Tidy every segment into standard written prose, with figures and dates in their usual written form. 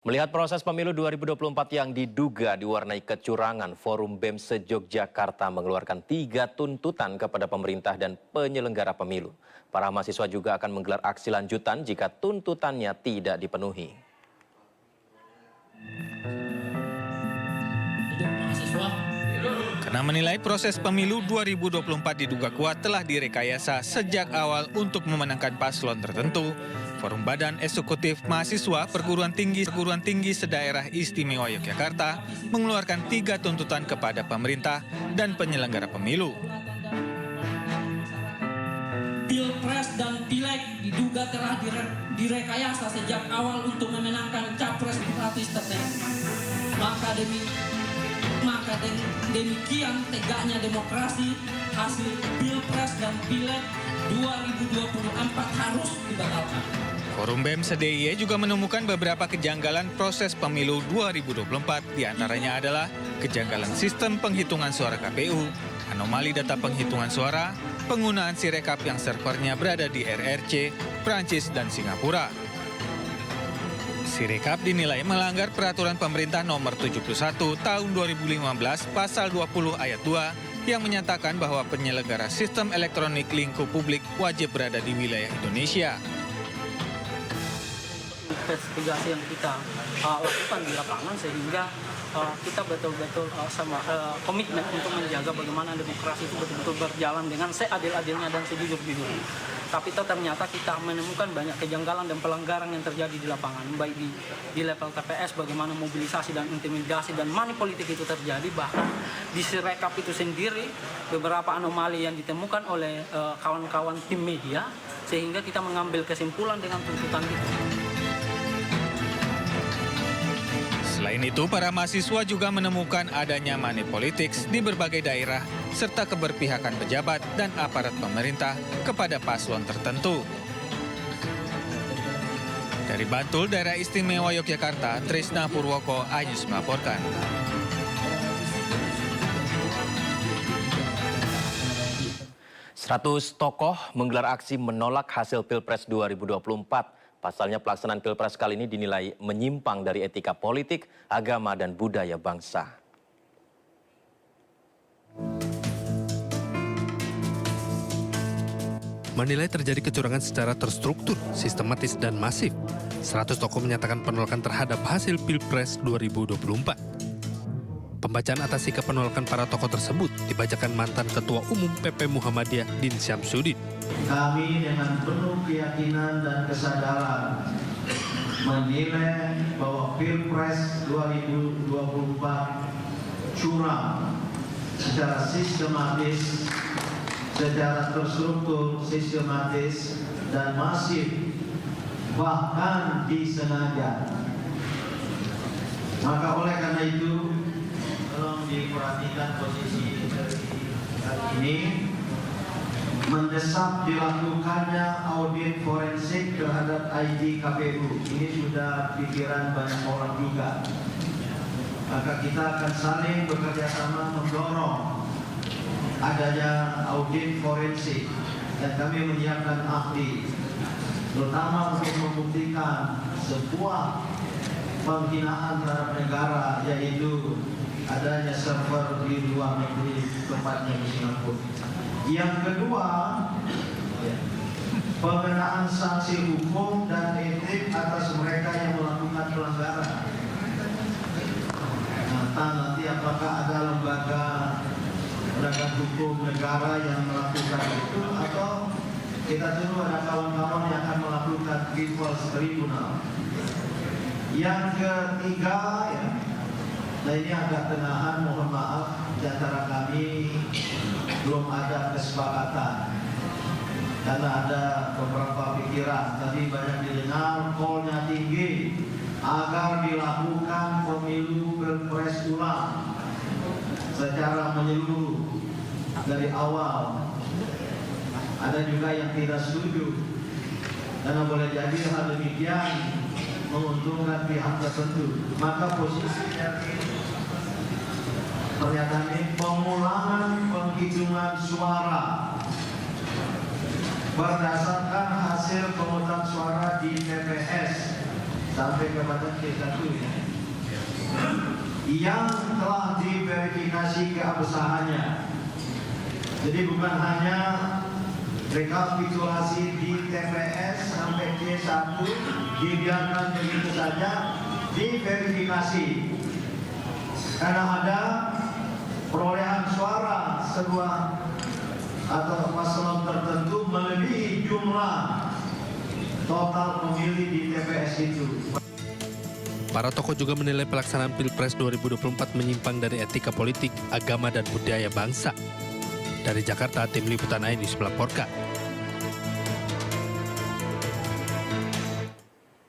Melihat proses pemilu 2024 yang diduga diwarnai kecurangan, Forum BEM se-Yogyakarta mengeluarkan 3 tuntutan kepada pemerintah dan penyelenggara pemilu. Para mahasiswa juga akan menggelar aksi lanjutan jika tuntutannya tidak dipenuhi. Karena menilai proses pemilu 2024 diduga kuat telah direkayasa sejak awal untuk memenangkan paslon tertentu, Forum Badan Eksekutif Mahasiswa Perguruan Tinggi Sedaerah Istimewa Yogyakarta mengeluarkan 3 tuntutan kepada pemerintah dan penyelenggara pemilu. Pilpres dan Pileg diduga telah direkayasa sejak awal untuk memenangkan capres gratis tertentu. Maka demikian tegaknya demokrasi, hasil Pilpres dan Pileg 2024 harus dibatalkan. Forum BEM se-DIY juga menemukan beberapa kejanggalan proses pemilu 2024, diantaranya adalah kejanggalan sistem penghitungan suara KPU, anomali data penghitungan suara, penggunaan Sirekap yang servernya berada di RRC, Prancis, dan Singapura. Sirekap dinilai melanggar peraturan pemerintah nomor 71 tahun 2015 pasal 20 ayat 2 yang menyatakan bahwa penyelenggara sistem elektronik lingkup publik wajib berada di wilayah Indonesia. Investigasi yang kita lakukan di lapangan sehingga kita betul-betul komitmen untuk menjaga bagaimana demokrasi itu betul-betul berjalan dengan seadil-adilnya dan sejujur-jujurnya. Tapi ternyata kita menemukan banyak kejanggalan dan pelanggaran yang terjadi di lapangan, baik di level TPS, bagaimana mobilisasi dan intimidasi dan money politik itu terjadi, bahkan di Sirekap itu sendiri beberapa anomali yang ditemukan oleh kawan-kawan tim media, sehingga kita mengambil kesimpulan dengan tuntutan itu. Selain itu, para mahasiswa juga menemukan adanya money politics di berbagai daerah serta keberpihakan pejabat dan aparat pemerintah kepada paslon tertentu. Dari Bantul, Daerah Istimewa Yogyakarta, Trisna Purwoko, iNews melaporkan. Seratus tokoh menggelar aksi menolak hasil Pilpres 2024. Pasalnya pelaksanaan Pilpres kali ini dinilai menyimpang dari etika politik, agama, dan budaya bangsa. Menilai terjadi kecurangan secara terstruktur, sistematis, dan masif. 100 tokoh menyatakan penolakan terhadap hasil Pilpres 2024. Pembacaan atas sikap penolakan para tokoh tersebut dibacakan mantan Ketua Umum PP Muhammadiyah Din Syamsuddin. Kami dengan penuh keyakinan dan kesadaran menilai bahwa Pilpres 2024 curang secara sistematis, secara terstruktur, sistematis, dan masif, bahkan disengaja. Maka oleh karena itu, tolong diperhatikan posisi hari ini, mendesak dilakukannya audit forensik terhadap ID KPU. Ini sudah pikiran banyak orang juga. Maka kita akan saling bekerja sama mendorong adanya audit forensik, dan kami menyiapkan ahli, terutama untuk membuktikan sebuah penghinaan terhadap negara, yaitu adanya server di luar negeri, tempatnya di Singapura. Yang kedua, pengenaan sanksi hukum dan etik atas mereka yang melakukan pelanggaran. Nanti apakah ada lembaga penegak hukum negara yang melakukan itu, atau kita tunggu ada kawan-kawan yang akan melakukan People's Tribunal. Yang ketiga, nah ini agak tenahan, mohon maaf, di antara kami belum ada kesepakatan karena ada beberapa pikiran. Tadi banyak didengar, call-nya tinggi agar dilakukan pemilu Pilpres ulang secara menyeluruh dari awal. Ada juga yang tidak setuju, karena boleh jadi hal demikian menguntungkan pihak tertentu. Maka posisi dari pernyataan ini, pemulangan penghitungan suara berdasarkan hasil pemungutan suara di TPS sampai kepada C1 ya, yang telah diverifikasi keabsahannya. Jadi bukan hanya rekapitulasi di TPS sampai C1 dibiarkan begitu saja, diverifikasi karena ada perolehan suara sebuah atau paslon tertentu melebihi jumlah total pemilih di TPS itu. Para tokoh juga menilai pelaksanaan Pilpres 2024 menyimpang dari etika politik, agama, dan budaya bangsa. Dari Jakarta, Tim Liputan iNews melaporkan.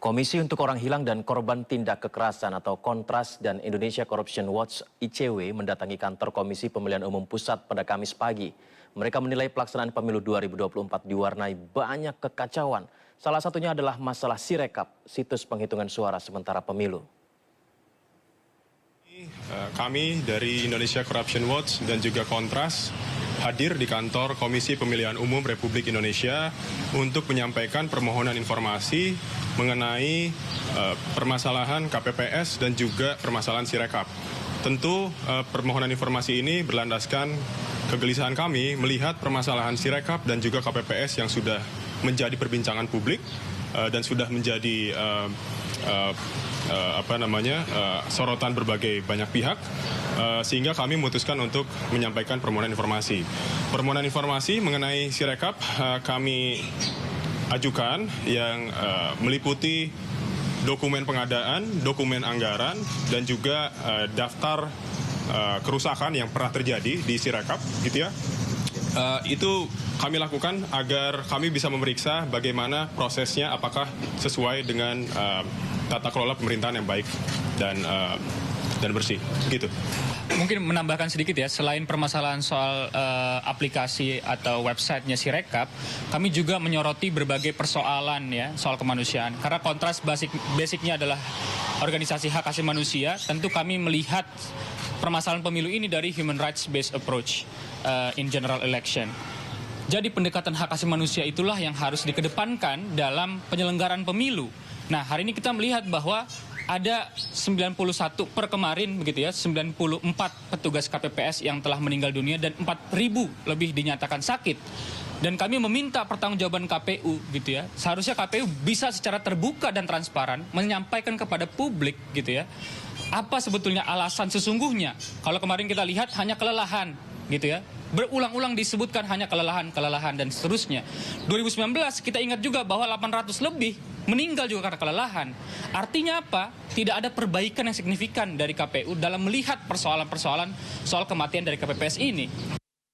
Komisi untuk Orang Hilang dan Korban Tindak Kekerasan atau Kontras dan Indonesia Corruption Watch (ICW) mendatangi kantor Komisi Pemilihan Umum Pusat pada Kamis pagi. Mereka menilai pelaksanaan pemilu 2024 diwarnai banyak kekacauan. Salah satunya adalah masalah Sirekap, situs penghitungan suara sementara pemilu. Kami dari Indonesia Corruption Watch dan juga Kontras hadir di kantor Komisi Pemilihan Umum Republik Indonesia untuk menyampaikan permohonan informasi mengenai permasalahan KPPS dan juga permasalahan Sirekap. Tentu permohonan informasi ini berlandaskan kegelisahan kami melihat permasalahan Sirekap dan juga KPPS yang sudah menjadi perbincangan publik dan sudah menjadi sorotan berbagai banyak pihak, sehingga kami memutuskan untuk menyampaikan permohonan informasi. Permohonan informasi mengenai Sirekap kami ajukan yang meliputi dokumen pengadaan, dokumen anggaran, dan juga daftar kerusakan yang pernah terjadi di Sirekap, gitu ya. Itu kami lakukan agar kami bisa memeriksa bagaimana prosesnya, apakah sesuai dengan tata kelola pemerintahan yang baik dan bersih, gitu. Mungkin menambahkan sedikit ya, selain permasalahan soal aplikasi atau websitenya Sirekap, kami juga menyoroti berbagai persoalan ya soal kemanusiaan. Karena Kontras basicnya adalah organisasi hak asasi manusia, tentu kami melihat permasalahan pemilu ini dari human rights based approach in general election. Jadi pendekatan hak asasi manusia itulah yang harus dikedepankan dalam penyelenggaraan pemilu. Nah, hari ini kita melihat bahwa ada 91 per kemarin begitu ya, 94 petugas KPPS yang telah meninggal dunia dan 4.000 lebih dinyatakan sakit. Dan kami meminta pertanggungjawaban KPU gitu ya. Seharusnya KPU bisa secara terbuka dan transparan menyampaikan kepada publik gitu ya. Apa sebetulnya alasan sesungguhnya? Kalau kemarin kita lihat hanya kelelahan gitu ya. Berulang-ulang disebutkan hanya kelelahan dan seterusnya. 2019 kita ingat juga bahwa 800 lebih meninggal juga karena kelelahan. Artinya apa? Tidak ada perbaikan yang signifikan dari KPU dalam melihat persoalan-persoalan soal kematian dari KPPS ini.